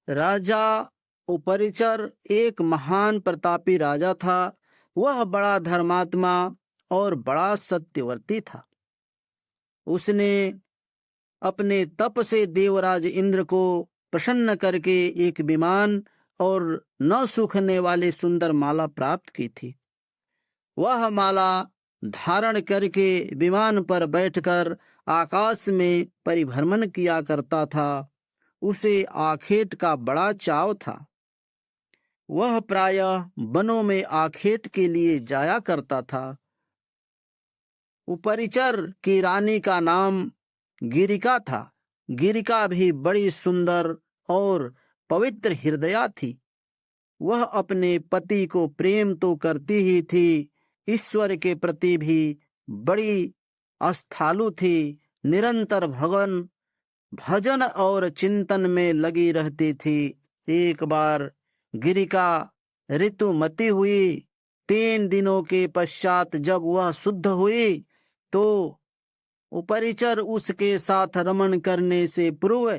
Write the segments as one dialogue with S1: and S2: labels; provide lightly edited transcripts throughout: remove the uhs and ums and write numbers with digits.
S1: राजा उपरिचर एक महान प्रतापी राजा था। वह बड़ा धर्मात्मा और बड़ा सत्यवर्ती था। उसने अपने तप से देवराज इंद्र को प्रसन्न करके एक विमान और न सूखने वाली सुंदर माला प्राप्त की थी। वह माला धारण करके विमान पर बैठकर आकाश में परिभ्रमण किया करता था। उसे आखेट का बड़ा चाव था। वह प्रायः वनों में आखेट के लिए जाया करता था। उपरिचर की रानी का नाम गिरिका था। गिरिका भी बड़ी सुंदर और पवित्र हृदया थी। वह अपने पति को प्रेम तो करती ही थी, ईश्वर के प्रति भी बड़ी आस्थालु थी। निरंतर भगवान भजन और चिंतन में लगी रहती थी। एक बार गिरिका ऋतुमती हुई। 3 दिनों के पश्चात जब वह शुद्ध हुई तो उपरिचर उसके साथ रमण करने से पूर्व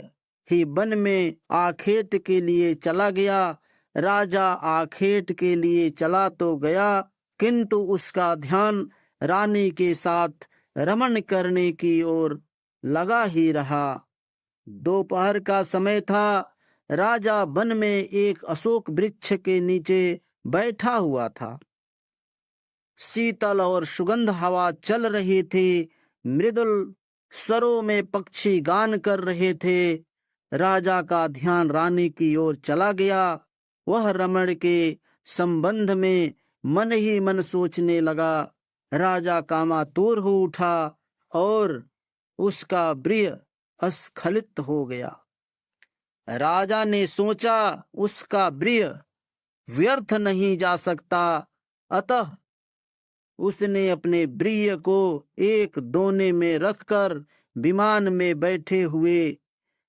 S1: ही वन में आखेट के लिए चला गया। राजा आखेट के लिए चला तो गया, किंतु उसका ध्यान रानी के साथ रमण करने की ओर लगा ही रहा। दोपहर का समय था। राजा वन में एक अशोक वृक्ष के नीचे बैठा हुआ था। शीतल और सुगंध हवा चल रही थी। मृदुल स्वरों में पक्षी गान कर रहे थे। राजा का ध्यान रानी की ओर चला गया। वह रमण के संबंध में मन ही मन सोचने लगा। राजा कामातुर हो उठा और उसका प्रिय अस्खलित हो गया। राजा ने सोचा, उसका प्रिय व्यर्थ नहीं जा सकता। अतः उसने अपने प्रिय को एक दोने में रखकर विमान में बैठे हुए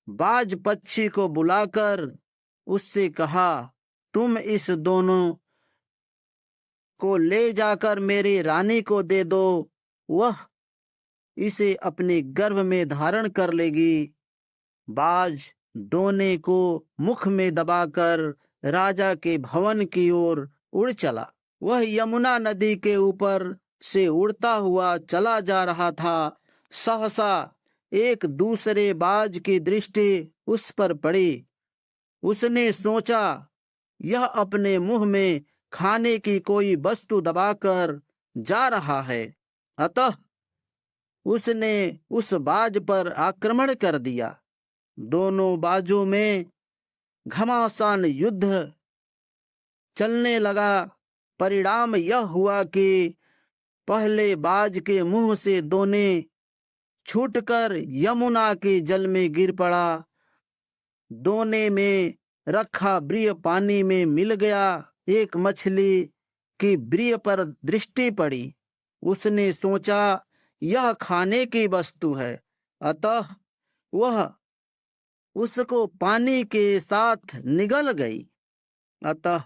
S1: बाज पक्षी को बुलाकर उससे कहा, तुम इस दोनों को ले जाकर मेरी रानी को दे दो। वह इसे अपने गर्भ में धारण कर लेगी। बाज दोने को मुख में दबाकर राजा के भवन की ओर उड़ चला। वह यमुना नदी के ऊपर से उड़ता हुआ चला जा रहा था। सहसा एक दूसरे बाज की दृष्टि उस पर पड़ी। उसने सोचा, यह अपने मुंह में खाने की कोई वस्तु दबाकर जा रहा है। अतः उसने उस बाज पर आक्रमण कर दिया। दोनों बाजों में घमासान युद्ध चलने लगा। परिणाम यह हुआ कि पहले बाज के मुंह से दोने छूटकर यमुना के जल में गिर पड़ा। दोने में रखा प्रिय पानी में मिल गया। एक मछली की प्रिय पर दृष्टि पड़ी। उसने सोचा, यह खाने की वस्तु है। अतः वह उसको पानी के साथ निगल गई। अतः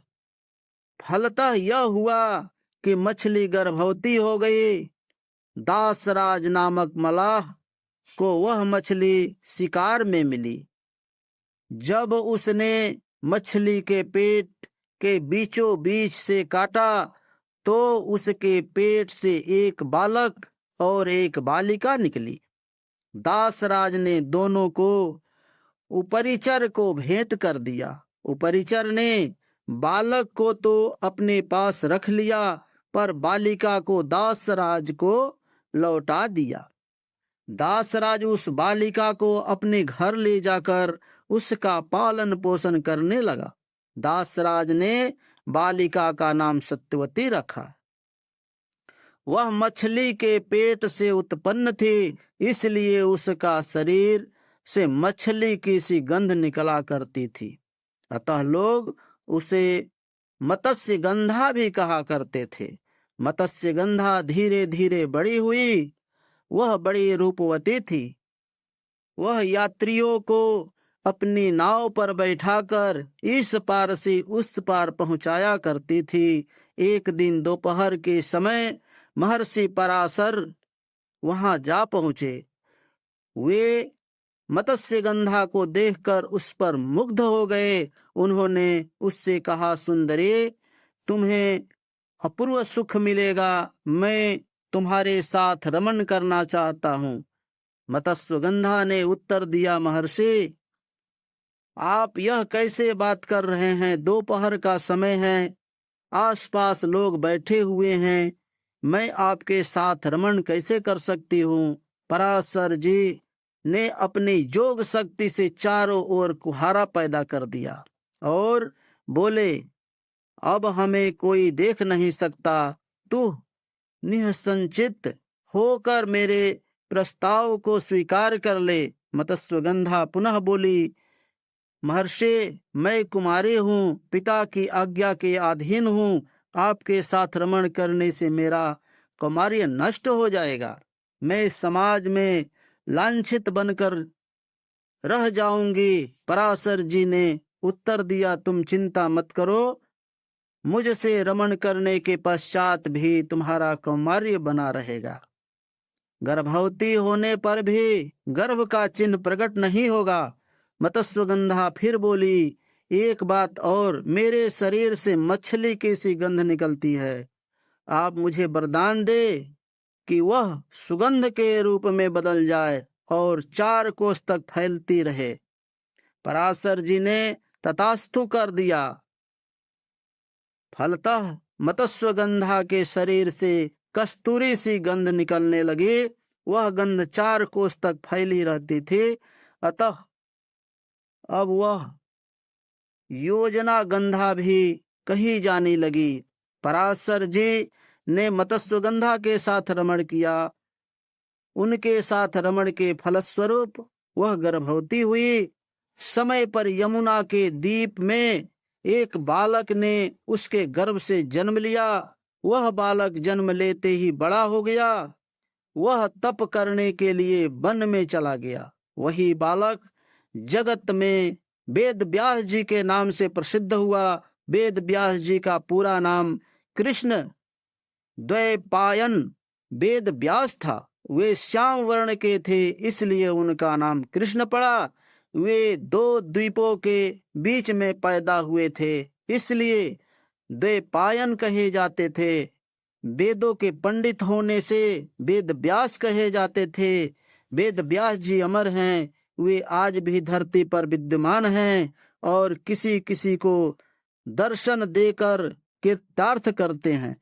S1: फलतः यह हुआ कि मछली गर्भवती हो गई। दासराज नामक मलाह को वह मछली शिकार में मिली। जब उसने मछली के पेट के बीचों बीच से काटा तो उसके पेट से एक बालक और एक बालिका निकली। दासराज ने दोनों को उपरिचर को भेंट कर दिया। उपरिचर ने बालक को तो अपने पास रख लिया, पर बालिका को दासराज को लौटा दिया। दासराज उस बालिका को अपने घर ले जाकर उसका पालन पोषण करने लगा। दासराज ने बालिका का नाम सत्यवती रखा। वह मछली के पेट से उत्पन्न थी, इसलिए उसका शरीर से मछली की सी गंध निकला करती थी। अतः लोग उसे मत्स्य गंधा भी कहा करते थे। मत्स्य गंधा धीरे धीरे बड़ी हुई। वह बड़ी रूपवती थी। वह यात्रियों को अपनी नाव पर बैठाकर इस पार से उस पार पहुंचाया करती थी। एक दिन दोपहर के समय महर्षि पराशर वहां जा पहुंचे। वे मत्स्यगंधा को देखकर उस पर मुग्ध हो गए। उन्होंने उससे कहा, सुंदरी, तुम्हें अपूर्व सुख मिलेगा, मैं तुम्हारे साथ रमण करना चाहता हूँ। मत्स्यगंधा ने उत्तर दिया, महर्षि, आप यह कैसे बात कर रहे हैं? दोपहर का समय है, आसपास लोग बैठे हुए हैं, मैं आपके साथ रमण कैसे कर सकती हूँ? पराशर जी ने अपनी योग शक्ति से चारों ओर कुहारा पैदा कर दिया और बोले, अब हमें कोई देख नहीं सकता, तू निसंचित होकर मेरे प्रस्ताव को स्वीकार कर ले। मत्स्यगंधा पुनः बोली, महर्षि, मैं कुमारी हूँ, पिता की आज्ञा के अधीन हूँ, आपके साथ रमण करने से मेरा कौमार्य नष्ट हो जाएगा, मैं समाज में लांछित बनकर रह जाऊंगी। पराशर जी ने उत्तर दिया, तुम चिंता मत करो, मुझसे रमण करने के पश्चात भी तुम्हारा कौमार्य बना रहेगा। गर्भवती होने पर भी गर्भ का चिन्ह प्रकट नहीं होगा। मत्स्यगंधा फिर बोली, एक बात और, मेरे शरीर से मछली की सी गंध निकलती है, आप मुझे वरदान दे कि वह सुगंध के रूप में बदल जाए और 4 कोस तक फैलती रहे। पराशर जी ने तथास्तु कर दिया। फलतः मत्स्यगंधा के शरीर से कस्तूरी सी गंध निकलने लगी। वह गंध 4 कोस तक फैली रहती थी। अतः अब वह योजना गंधा भी कही जाने लगी। पराशर जी ने मत्स्यगंधा के साथ रमण किया। उनके साथ रमण के फलस्वरूप वह गर्भवती हुई। समय पर यमुना के द्वीप में एक बालक ने उसके गर्भ से जन्म लिया। वह बालक जन्म लेते ही बड़ा हो गया। वह तप करने के लिए वन में चला गया। वही बालक जगत में वेद व्यास जी के नाम से प्रसिद्ध हुआ। वेद व्यास जी का पूरा नाम कृष्ण द्वैपायन वेद व्यास था। वे श्याम वर्ण के थे, इसलिए उनका नाम कृष्ण पड़ा। वे 2 द्वीपों के बीच में पैदा हुए थे, इसलिए द्वैपायन कहे जाते थे। वेदों के पंडित होने से वेद व्यास कहे जाते थे। वेद व्यास जी अमर हैं, वे आज भी धरती पर विद्यमान हैं और किसी किसी को दर्शन देकर कृतार्थ करते हैं।